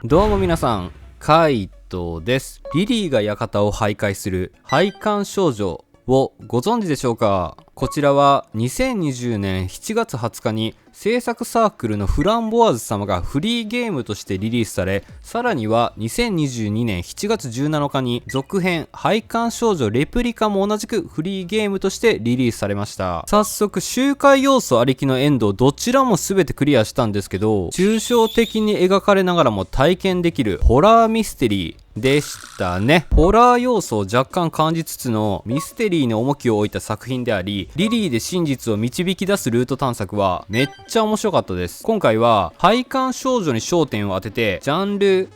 どうも皆さん、カイトです。リリーが館を徘徊する廃刊少女をご存知でしょうか？こちらは2020年7月20日に制作サークルのフランボワーズ様がフリーゲームとしてリリースされ、さらには2022年7月17日に続編廃刊少女レプリカも同じくフリーゲームとしてリリースされました。早速周回要素ありきのエンドどちらも全てクリアしたんですけど、抽象的に描かれながらも体験できるホラーミステリーでしたね。ホラー要素を若干感じつつのミステリーに重きを置いた作品であり、リリーで真実を導き出すルート探索はめっちゃ面白かったです。今回は廃刊少女に焦点を当てて、ジャンル、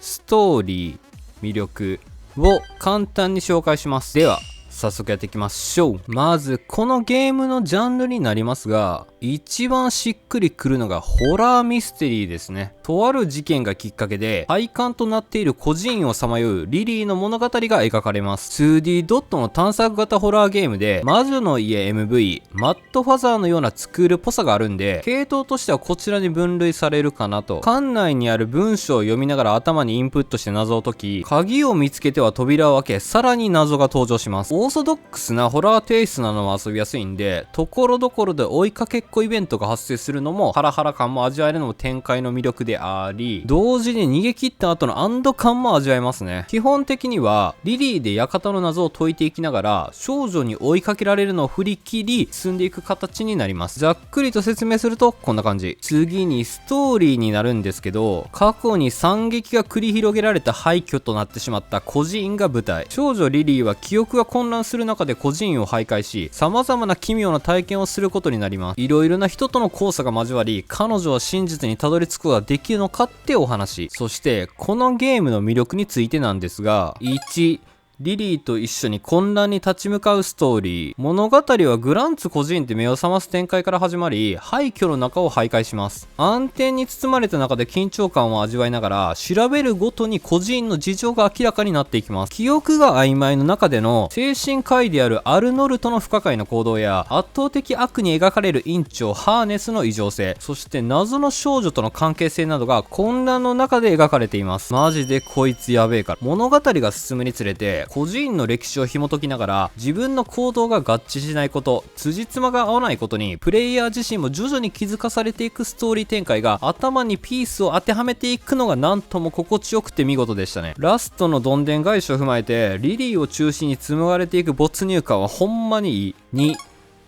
ストーリー、魅力を簡単に紹介します。では早速やっていきましょう。まずこのゲームのジャンルになりますが、一番しっくりくるのがホラーミステリーですね。とある事件がきっかけで廃刊となっている孤児院をさまようリリーの物語が描かれます。2D ドットの探索型ホラーゲームで、魔女の家 MV、マッドファザーのようなスクールっぽさがあるんで、系統としてはこちらに分類されるかなと。館内にある文章を読みながら頭にインプットして謎を解き、鍵を見つけては扉を開け、さらに謎が登場します。オーソドックスなホラーテイストなのも遊びやすいんで、ところどころで追いかけっこイベントが発生するのもハラハラ感も味わえるのも展開の魅力であり、同時に逃げ切った後の安堵感も味わえますね。基本的にはリリーで館の謎を解いていきながら少女に追いかけられるのを振り切り進んでいく形になります。ざっくりと説明するとこんな感じ。次にストーリーになるんですけど、過去に惨劇が繰り広げられた廃墟となってしまった孤児院が舞台。少女リリーは記憶が混乱する中で孤児院を徘徊し、様々な奇妙な体験をすることになります。いろいろな人との交差が交わり、彼女は真実にたどり着くことができるのかってお話。そしてこのゲームの魅力についてなんですが、1、リリーと一緒に混乱に立ち向かうストーリー。物語はグランツ孤児院って目を覚ます展開から始まり、廃墟の中を徘徊します。暗転に包まれた中で緊張感を味わいながら、調べるごとに孤児院の事情が明らかになっていきます。記憶が曖昧の中での精神科医であるアルノルトの不可解な行動や、圧倒的悪に描かれる院長ハーネスの異常性、そして謎の少女との関係性などが混乱の中で描かれています。マジでこいつやべえから。物語が進むにつれて孤児院の歴史を紐解きながら、自分の行動が合致しないこと、辻褄が合わないことにプレイヤー自身も徐々に気づかされていくストーリー展開が、頭にピースを当てはめていくのがなんとも心地よくて見事でしたね。ラストのどんでん返しを踏まえてリリーを中心に紡がれていく没入感はほんまにいい。2、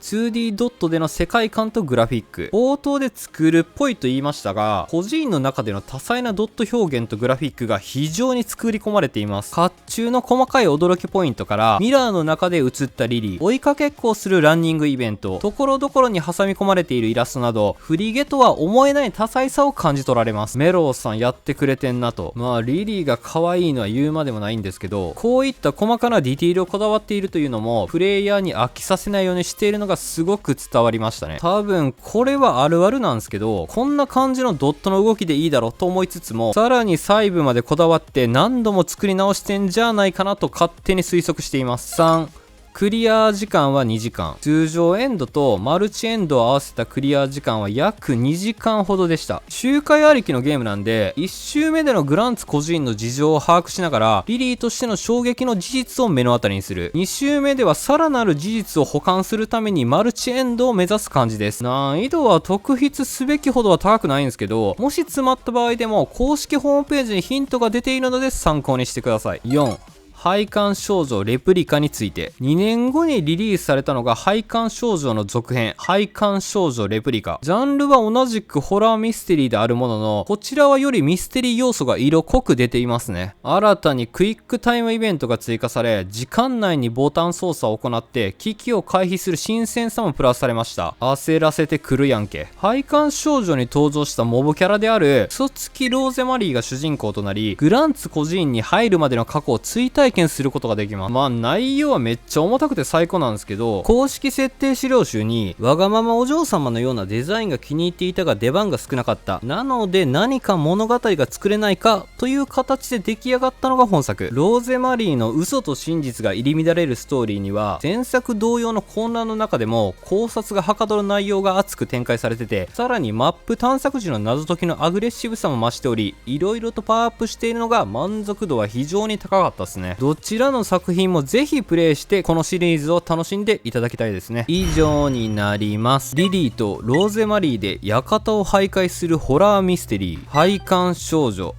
2D ドットでの世界観とグラフィック。冒頭で作るっぽいと言いましたが、孤児院の中での多彩なドット表現とグラフィックが非常に作り込まれています。甲冑の細かい驚きポイントから、ミラーの中で映ったリリー、追いかけっこをするランニングイベント、ところどころに挟み込まれているイラストなど、フリゲとは思えない多彩さを感じ取られます。メローさんやってくれてんなと。まあリリーが可愛いのは言うまでもないんですけど、こういった細かなディティールをこだわっているというのも、プレイヤーに飽きさせないようにしているのがすごく伝わりましたね。多分これはあるあるなんですけど、こんな感じのドットの動きでいいだろうと思いつつも、さらに細部までこだわって何度も作り直してんじゃないかなと勝手に推測しています。3、クリア時間は2時間。通常エンドとマルチエンドを合わせたクリア時間は約2時間ほどでした。周回ありきのゲームなんで、1周目でのグランツ孤児院の事情を把握しながら、リリーとしての衝撃の事実を目の当たりにする。2周目ではさらなる事実を補完するためにマルチエンドを目指す感じです。難易度は特筆すべきほどは高くないんですけど、もし詰まった場合でも公式ホームページにヒントが出ているので参考にしてください。4、廃刊少女レプリカについて。2年後にリリースされたのが廃刊少女の続編、廃刊少女レプリカ。ジャンルは同じくホラーミステリーであるものの、こちらはよりミステリー要素が色濃く出ていますね。新たにクイックタイムイベントが追加され、時間内にボタン操作を行って危機を回避する新鮮さもプラスされました。焦らせてくるやんけ。廃刊少女に登場したモブキャラである嘘つきローゼマリーが主人公となり、グランツ孤児院に入るまでの過去を追体験することができます。内容はめっちゃ重たくて最高なんですけど、公式設定資料集にわがままお嬢様のようなデザインが気に入っていたが出番が少なかった。なので何か物語が作れないかという形で出来上がったのが本作。ローゼマリーの嘘と真実が入り乱れるストーリーには、前作同様の混乱の中でも考察がはかどる内容が熱く展開されてて、さらにマップ探索時の謎解きのアグレッシブさも増しており、色々とパワーアップしているのが満足度は非常に高かったですね。どちらの作品もぜひプレイしてこのシリーズを楽しんでいただきたいですね。以上になります。リリーとローゼマリーで館を徘徊するホラーミステリー、廃刊少女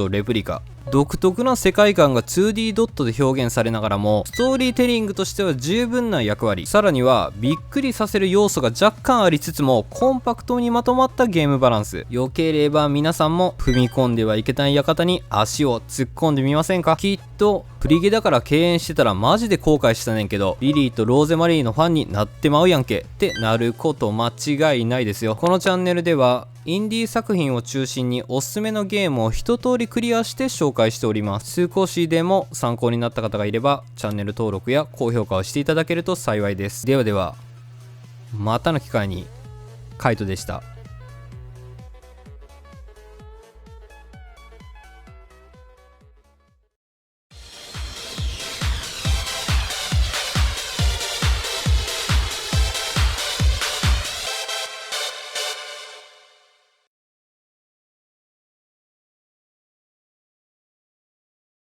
レプリカ。独特な世界観が 2D ドットで表現されながらも、ストーリーテリングとしては十分な役割、さらにはびっくりさせる要素が若干ありつつもコンパクトにまとまったゲームバランス。よければ皆さんも踏み込んではいけない館に足を突っ込んでみませんか。きっとプリゲだから敬遠してたらマジで後悔したねんけど、リリーとローゼマリーのファンになってまうやんけってなること間違いないですよ。このチャンネルではインディー作品を中心におすすめのゲームを一通りクリアして紹介しております。少しでも参考になった方がいればチャンネル登録や高評価をしていただけると幸いです。ではでは、またの機会に。カイトでした。